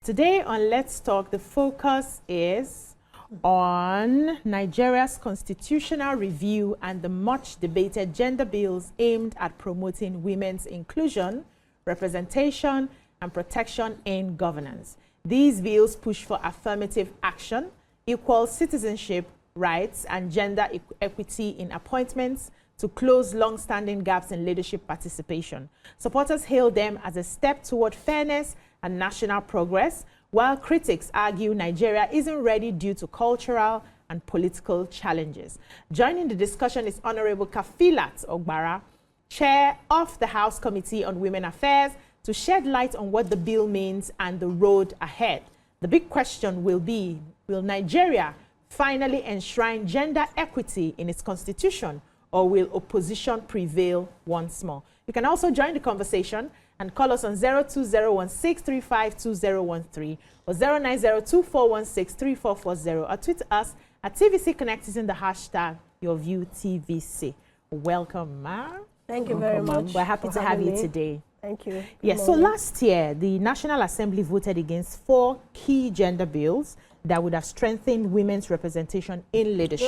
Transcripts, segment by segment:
Today on Let's Talk, the focus is on Nigeria's constitutional review and the much debated gender bills aimed at promoting women's inclusion, representation, and protection in governance. These bills push for affirmative action, equal citizenship rights, and gender equity in appointments to close long-standing gaps in leadership participation. Supporters hail them as a step toward fairness and national progress, while critics argue Nigeria isn't ready due to cultural and political challenges. Joining the discussion is Honorable Kafilat Ogbara, Chair of the House Committee on Women Affairs, to shed light on what the bill means and the road ahead. The big question will be, will Nigeria finally enshrine gender equity in its constitution, or will opposition prevail once more? You can also join the conversation and call us on 02016352013 or 09024163440, or tweet us at TVC Connect using the hashtag YourViewTVC. Welcome, Ma. Thank you very much. We're happy to have you today. Thank you. Yes, so last year, the National Assembly voted against 4 key gender bills that would have strengthened women's representation in leadership.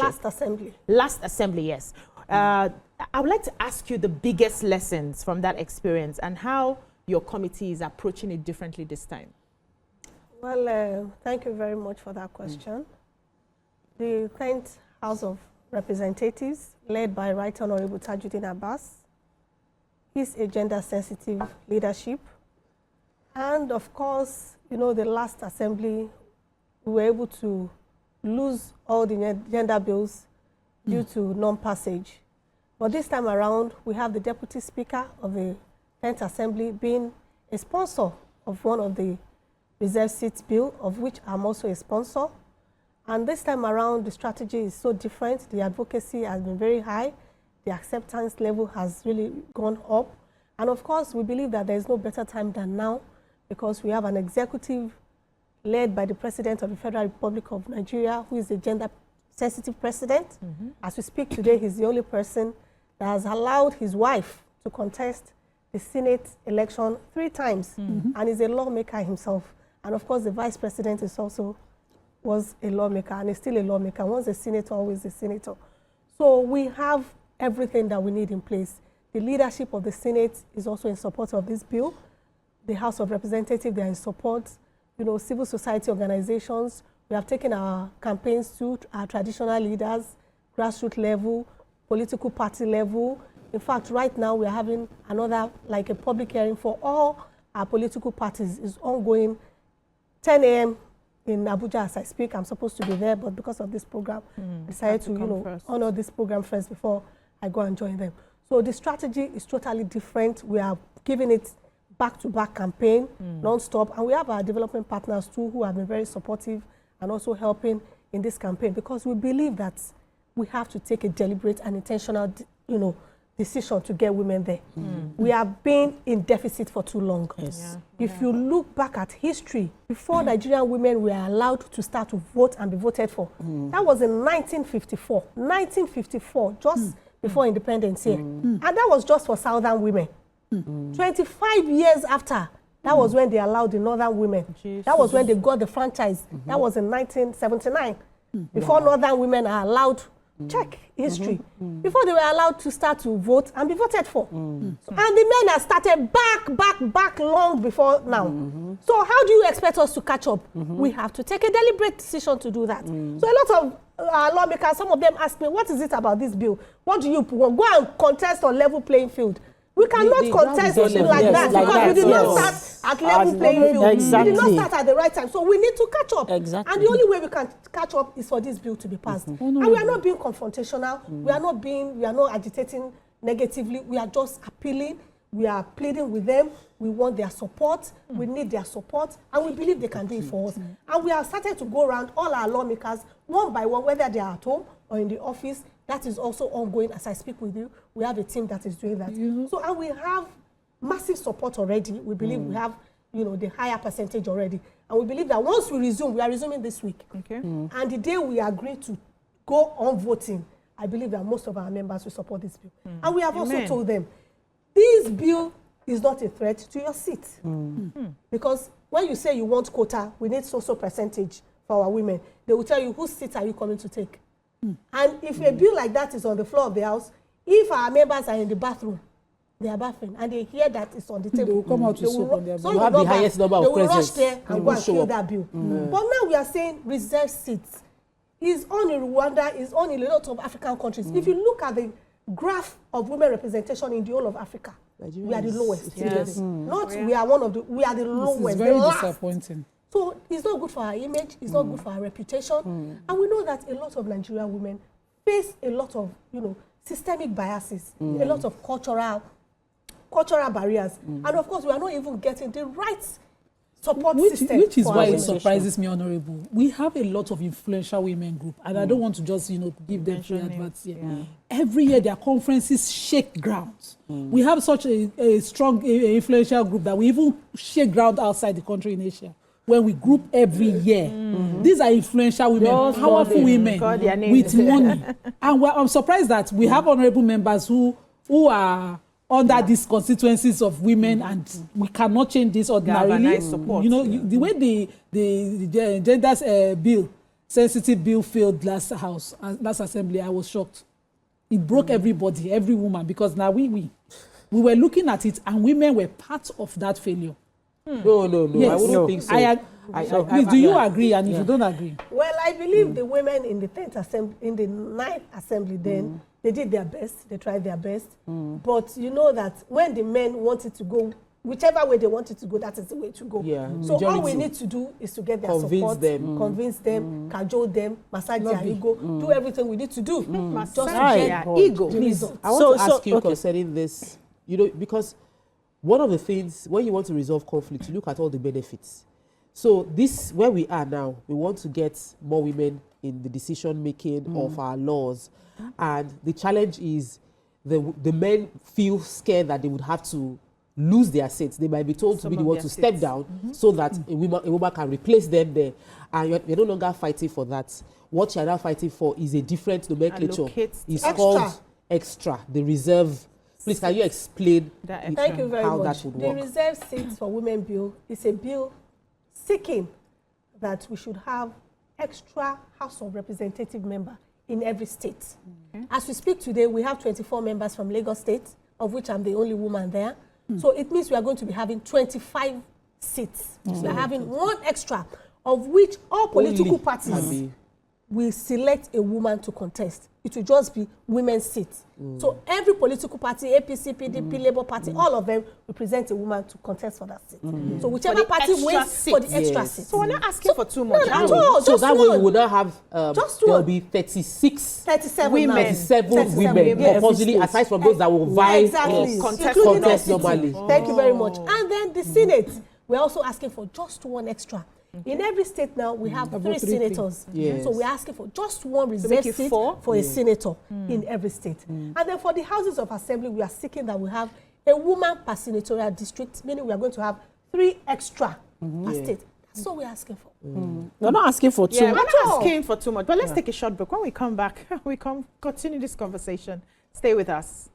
Last assembly, yes. I would like to ask you the biggest lessons from that experience and how your committee is approaching it differently this time. Well, thank you very much for that question. The 10th House of Representatives, led by Right Honorable Tajuddin Abbas, is a gender-sensitive leadership. And of course, you know, the last assembly, we were able to lose all the gender bills due to non-passage. But this time around, we have the Deputy Speaker of the 10th Assembly being a sponsor of one of the reserve seats bill, of which I'm also a sponsor. And this time around, the strategy is so different. The advocacy has been very high. The acceptance level has really gone up. And of course, we believe that there is no better time than now, because we have an executive led by the President of the Federal Republic of Nigeria, who is a gender-sensitive president. As we speak today, he's the only person that has allowed his wife to contest the Senate election 3 times, and is a lawmaker himself. And of course, the Vice President is also was a lawmaker and is still a lawmaker. Once a senator, always a senator. So we have everything that we need in place. The leadership of the Senate is also in support of this bill. The House of Representatives, they are in support. You know, civil society organizations. We have taken our campaigns to our traditional leaders, grassroots level, political party level. In fact, right now we are having another, like a public hearing for all our political parties. It's ongoing, 10 a.m. in Abuja as I speak. I'm supposed to be there, but because of this program, I decided to honor this program first before I go and join them. So the strategy is totally different. We are giving it back-to-back campaign, non-stop. And we have our development partners too, who have been very supportive and also helping in this campaign, because we believe that we have to take a deliberate and intentional, decision to get women there. We have been in deficit for too long. Yes. If you look back at history, before Nigerian women were allowed to start to vote and be voted for, that was in 1954. 1954, just before independence here. And that was just for southern women. 25 years after, that was when they allowed the northern women. That was when they got the franchise. That was in 1979. Before northern women are allowed, check history, before they were allowed to start to vote and be voted for. And the men have started back long before now. So how do you expect us to catch up? We have to take a deliberate decision to do that. So a lot of lawmakers, some of them ask me, what is it about this bill? What do you want? Go and contest on level playing field. We cannot contest like that, because we did not start at level playing field. We did not start at the right time. So we need to catch up. And the only way we can catch up is for this bill to be passed. And we are not being confrontational. We are not agitating negatively. We are just appealing. We are pleading with them. We want their support. We need their support. And we believe they can do it for us. And we have started to go around all our lawmakers, one by one, whether they are at home or in the office. That is also ongoing. As I speak with you, we have a team that is doing that. So, and we have massive support already. We believe we have, the higher percentage already. And we believe that once we resume, we are resuming this week. And the day we agree to go on voting, I believe that most of our members will support this bill. And we have also told them, this bill is not a threat to your seat. Because when you say you want quota, we need so percentage for our women. They will tell you, whose seat are you coming to take? And if a bill like that is on the floor of the House, if our members are in the bathroom, they are bathing, and they hear that it's on the table, they will come out to soak on their so bill. have the highest number of they will rush presents. there and go and kill that bill. But now we are saying reserved seats. It's on in Rwanda, it's on in a lot of African countries. If you look at the graph of women representation in the whole of Africa, we are the lowest. Yes. We are one of the, we are the lowest. It's very the last. disappointing. So it's not good for our image, it's not good for our reputation. And we know that a lot of Nigerian women face a lot of, systemic biases, a lot of cultural barriers. And of course, we are not even getting the right support system. Which is for why our it women. surprises me, Honorable. We have a lot of influential women group, and I don't want to just, give them free adverts here. Every year, their conferences shake ground. We have such a strong, influential group that we even shake ground outside the country in Asia. When we group every year, these are influential women, powerful women with money. And I'm surprised that we have honorable members who are under these constituencies of women, and we cannot change this ordinarily. Support, the way the gender bill, sensitive bill failed last assembly, I was shocked. It broke everybody, every woman, because now we were looking at it, and women were part of that failure. No. Yes. I wouldn't think so. Please, do you agree? And if you don't agree, Well, I believe the women in the 10th assembly, in the 9th assembly, then they did their best. They tried their best. But you know that when the men wanted to go, whichever way they wanted to go, that is the way to go. Yeah. So all we Majority. need to do is to get their Convince support, them. convince them, cajole them, massage their ego, do everything we need to do. Just to Massage get their ego. the result. I want to ask you concerning this, because one of the things, when you want to resolve conflict, you look at all the benefits. So this, where we are now, we want to get more women in the decision-making of our laws. And the challenge is the men feel scared that they would have to lose their seats. They might be told to be the one to step down so that a woman can replace them there. And you're no longer fighting for that. What you're now fighting for is a different nomenclature. It's called extra, the reserve. Please, can you explain Thank you very how much. that would The work? Reserve Seats for Women bill is a bill seeking that we should have extra House of Representative member in every state. As we speak today, we have 24 members from Lagos State, of which I'm the only woman there. So it means we are going to be having 25 seats. We are having one extra, of which all political parties will select a woman to contest. It will just be women's seats. So every political party, APC, PDP, Labour Party, all of them represent a woman to contest for that seat. So whichever party wins for the extra seat. So we're not asking for too much. Not at all. So Just that way we one. would not have, Just there will one. be 37 women. 37 women, yes. supposedly, aside from those that will vie Exactly. Contest Including the contest city. normally. Thank you very much. And then the Senate, we're also asking for just one extra. In every state now, we have three senators. Yes. So we're asking for just one make reserved it seat 4? for a senator in every state. And then for the houses of assembly, we are seeking that we have a woman per senatorial district, meaning we are going to have 3 extra per state. That's all we're asking for. We're not asking for too We're much. not asking for too much. But let's take a short break. When we come back, we continue this conversation. Stay with us.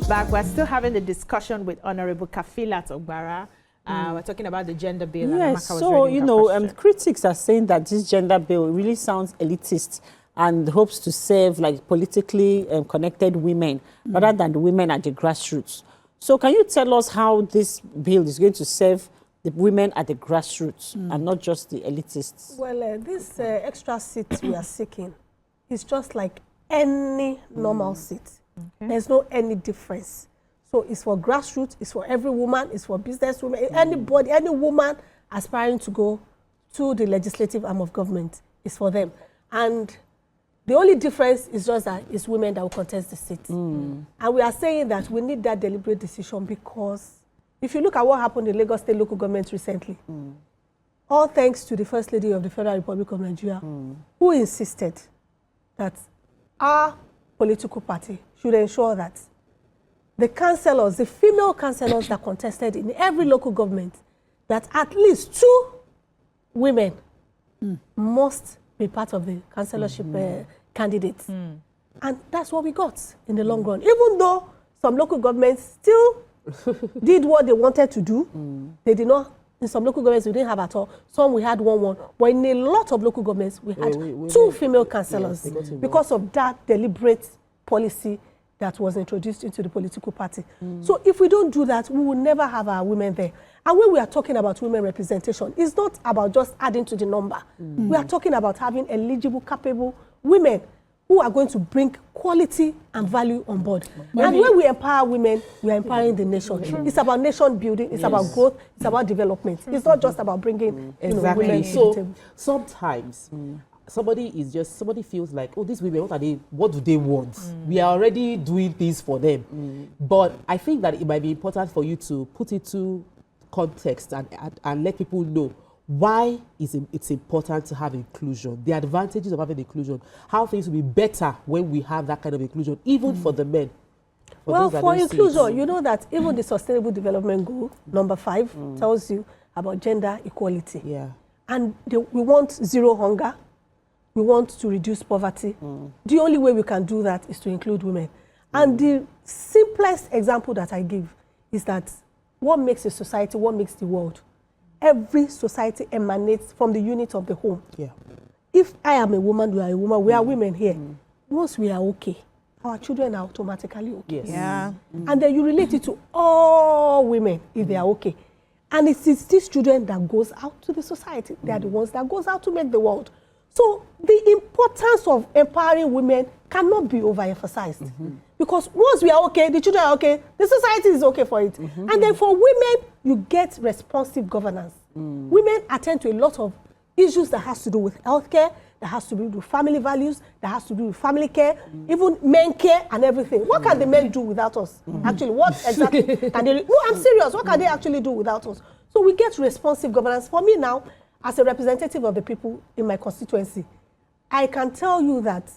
Back, we're still having the discussion with Honorable Kafilat Ogbara. We're talking about the gender bill. Yes, and so, critics are saying that this gender bill really sounds elitist and hopes to serve like politically connected women rather than the women at the grassroots. So can you tell us how this bill is going to serve the women at the grassroots and not just the elitists? Well, this extra seat we are seeking is just like any normal seat. There's no any difference. So it's for grassroots, it's for every woman, it's for business women, anybody, any woman aspiring to go to the legislative arm of government, is for them. And the only difference is just that it's women that will contest the seat. And we are saying that we need that deliberate decision because if you look at what happened in Lagos State local government recently, all thanks to the First Lady of the Federal Republic of Nigeria, who insisted that our political party should ensure that the councillors, the female councillors that contested in every local government, that at least 2 women must be part of the councillorship candidates. And that's what we got in the long run. Even though some local governments still did what they wanted to do, they did not In some local governments, we didn't have at all. Some we had 1-1. But in a lot of local governments, we had 2 female councillors because of that deliberate policy that was introduced into the political party. So if we don't do that, we will never have our women there. And when we are talking about women representation, it's not about just adding to the number. We are talking about having eligible, capable women who are going to bring quality and value on board. And when we empower women, we are empowering the nation. It's about nation building, it's about growth, it's about development. It's not just about bringing exactly. women to the table. Sometimes somebody feels like, oh, these women, what do they want? We are already doing things for them. But I think that it might be important for you to put it to context and let people know why it's important to have inclusion, the advantages of having inclusion, how things will be better when we have that kind of inclusion, even for the men. Well, for inclusion, you know that even the Sustainable Development Goal, number 5, tells you about gender equality. Yeah. And we want zero hunger. We want to reduce poverty. The only way we can do that is to include women. And the simplest example that I give is that what makes a society, what makes the world? Every society emanates from the unit of the home. Yeah. If I am a woman, you are a woman, we are women here. Once we are okay, our children are automatically okay. Yes. Yeah. And then you relate it to all women if they are okay. And it is these children that goes out to the society. They are the ones that goes out to make the world. So the importance of empowering women cannot be overemphasized. Because once we are okay, the children are okay, the society is okay for it. And then for women, you get responsive governance. Women attend to a lot of issues that has to do with healthcare, that has to do with family values, that has to do with family care, even men care and everything. What can the men do without us? Actually, what exactly can they do? No, I'm serious. What can they actually do without us? So we get responsive governance. For me now, as a representative of the people in my constituency, I can tell you that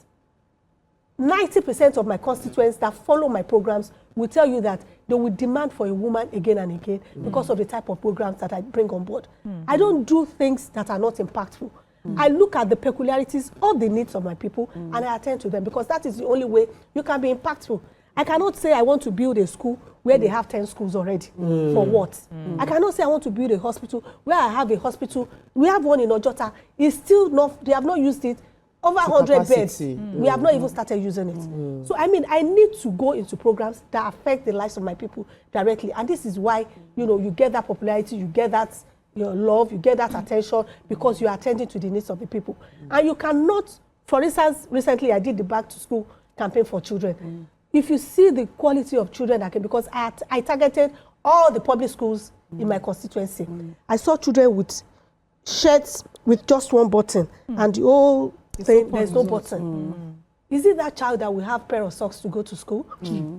90% of my constituents that follow my programs will tell you that they will demand for a woman again and again because of the type of programs that I bring on board. I don't do things that are not impactful. I look at the peculiarities of the needs of my people and I attend to them because that is the only way you can be impactful. I cannot say I want to build a school where they have 10 schools already. For what? I cannot say I want to build a hospital where I have a hospital. We have one in Ojota. It's still not, they have not used it. Over 100 beds. We have not even started using it. So, I mean, I need to go into programs that affect the lives of my people directly. And this is why, you know, you get that popularity, you get that love, you get that attention because you are attending to the needs of the people. And you cannot, for instance, recently I did the Back to School campaign for children. If you see the quality of children that came, because I targeted all the public schools in my constituency. I saw children with shirts with just one button and the whole thing, there's no button. Is it that child that will have a pair of socks to go to school?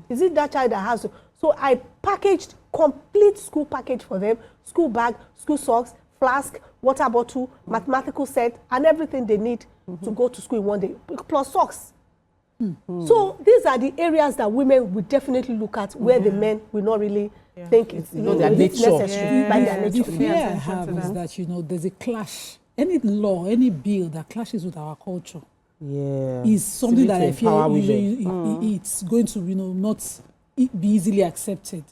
Is it that child that has to? So I packaged complete school package for them, school bag, school socks, flask, water bottle, mathematical set, and everything they need to go to school in one day, plus socks. So these are the areas that women will definitely look at where the men will not really think it's necessary by their nature. The fear I have is that, you know, there's a clash. Any law, any bill that clashes with our culture is something that I fear it's going to, you know, not be easily accepted.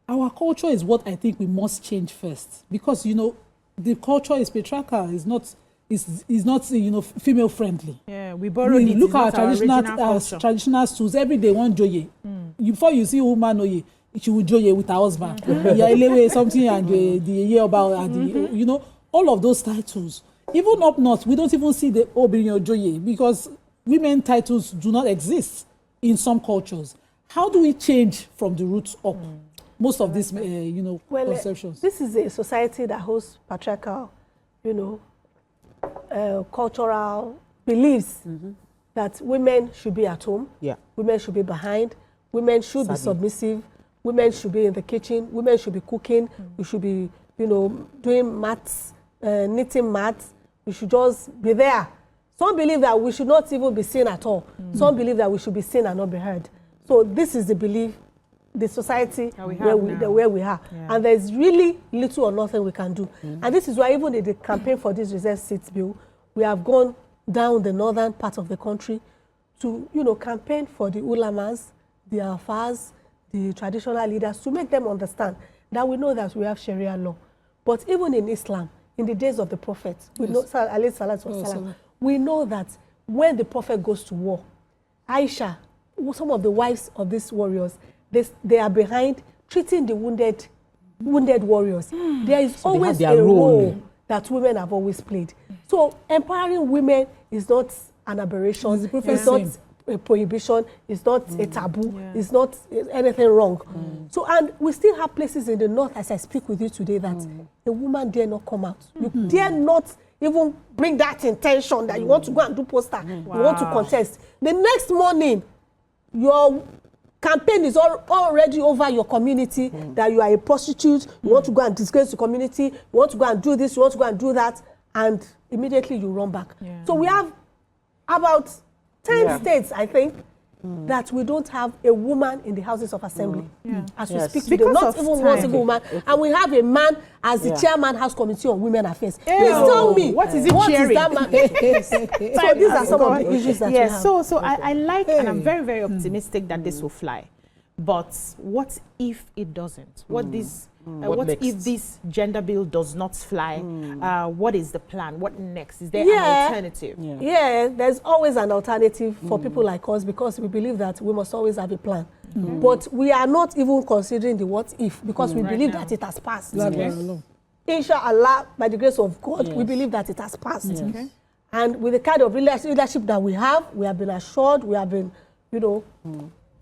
Our culture is what I think we must change first because, you know, the culture is patriarchal, is not, you know, female friendly. Yeah, we borrow it. Look at our traditional stools. Every day, one joye. Before you see a woman, she will joye with her husband. Something and the year about, you know, all of those titles. Even up north, we don't even see the Obinyo Joye because women titles do not exist in some cultures. How do we change from the roots up most of these, you know, conceptions? This is a society that hosts patriarchal, you know, cultural beliefs that women should be at home, women should be behind, women should be submissive, women should be in the kitchen, women should be cooking, we should be, you know, doing maths, knitting mats, we should just be there. Some believe that we should not even be seen at all. Some believe that we should be seen and not be heard. So this is the belief, the society where we are. And there's really little or nothing we can do. And this is why even in the campaign for this reserve seats bill, we have gone down the northern part of the country to, you know, campaign for the ulamas, the alfas, the traditional leaders, to make them understand that we know that we have Sharia law. But even in Islam, in the days of the Prophet, we know, alayhi salatu wasalam, we know that when the Prophet goes to war, Aisha, some of the wives of these warriors, they are behind treating the wounded warriors. There is always a role that women have always played. So empowering women is not an aberration, it's not a prohibition, it's not a taboo, it's not anything wrong. So, and we still have places in the north, as I speak with you today, that a woman dare not come out. You dare not even bring that intention that you want to go and do poster, you want to contest. The next morning, your campaign is already over your community, that you are a prostitute, you want to go and disgrace the community, you want to go and do this, you want to go and do that, and immediately you run back. So we have about 10 states, I think, that we don't have a woman in the Houses of Assembly. As we speak today, not even one single woman. And we have a man as the chairman, House Committee on Women Affairs. Please tell me, what is it cheering? That man? So these are some of the issues that we have. So I like, and I'm very, very optimistic that this will fly. But what if it doesn't? What if this gender bill does not fly? What is the plan? What next? Is there an alternative? Yeah, there's always an alternative for people like us, because we believe that we must always have a plan. But we are not even considering the what if, because we believe that it has passed. Inshallah, by the grace of God, we believe that it has passed. And with the kind of leadership that we have been assured, we have been,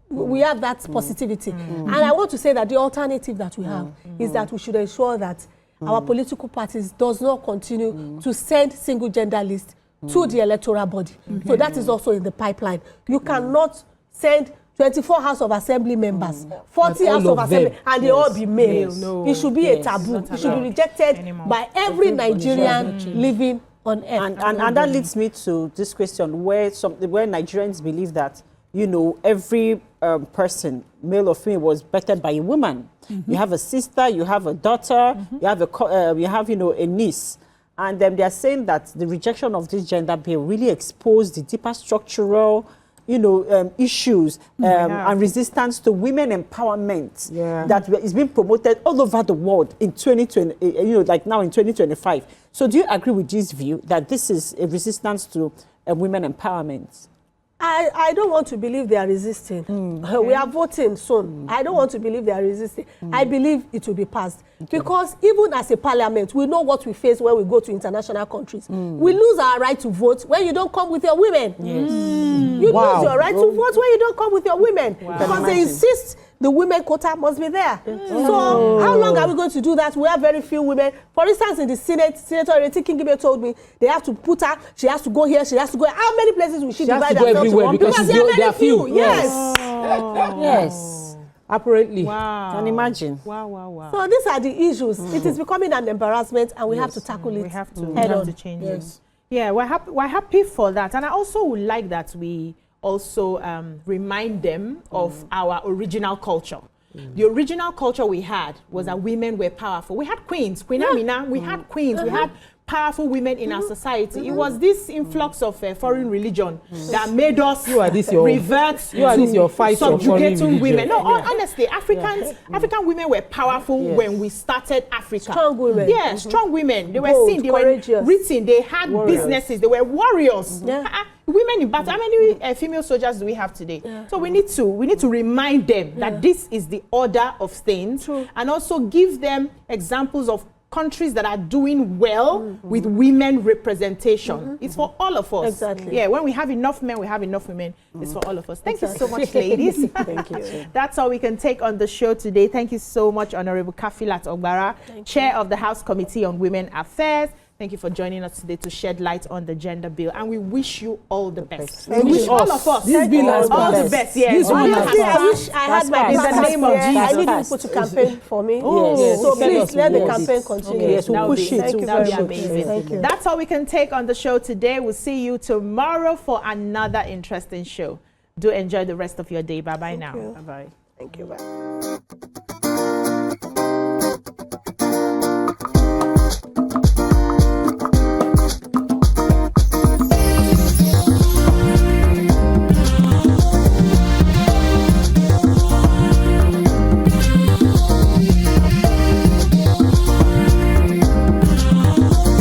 we have that positivity. And I want to say that the alternative that we have is that we should ensure that our political parties does not continue to send single gender lists to the electoral body. So that is also in the pipeline. You cannot send 24 House of Assembly members, 40 House of Assembly, and they all be males. No. It should be a taboo. It should be rejected by every Nigerian living on earth. And that leads me to this question, where Nigerians believe that, every person, male or female, was birthed by a woman. You have a sister, you have a daughter, you have a niece. And they are saying that the rejection of this gender bill really exposed the deeper structural, issues and resistance to women empowerment that is being promoted all over the world in 2020, like now in 2025. So do you agree with this view that this is a resistance to women empowerment? I don't want to believe they are resisting. We are voting soon. I don't want to believe they are resisting. I believe it will be passed. Because even as a parliament, we know what we face when we go to international countries. We lose our right to vote when you don't come with your women. You lose your right to vote when you don't come with your women. Because they insist the women quota must be there. So how long are we going to do that? We have very few women. For instance, in the Senate, Senator Reti Kingibe told me they have to put her, she has to go here, she has to go. How many places will she divide herself to? Because there are few. Yes. Yes. Apparently. Wow. Can imagine. Wow. So these are the issues. It is becoming an embarrassment, and we have to tackle it. We have to change it. Yeah, we're happy for that. And I also would like that we also remind them of our original culture. The original culture we had was that women were powerful. We had queens, Queen Amina, we had queens, we had powerful women in our society. It was this influx of foreign religion that made us revert to subjugating women. No, honestly, African women were powerful when we started Africa. Strong women. Yeah, strong women. They were seen, they were written, they had businesses, they were warriors. Women in battle. How many female soldiers do we have today? So we need to remind them that this is the order of things, and also give them examples of countries that are doing well with women representation. It's for all of us. Exactly. Yeah, when we have enough men, we have enough women. It's for all of us. Thank you so much, ladies. Thank you. That's all we can take on the show today. Thank you so much, Honorable Kafilat Ogbara, Chair of the House Committee on Women Affairs. Thank you for joining us today to shed light on the gender bill, and we wish you all the best. We wish all of us this bill all the best. Yes. I wish I had my in the name of Jesus. I need people to campaign for me. So please let the campaign continue. Yes, we'll push it. Thank you That would very be much. amazing. Thank you. That's all we can take on the show today. We'll see you tomorrow for another interesting show. Do enjoy the rest of your day. Bye-bye now. you. Bye-bye. Thank you. Bye.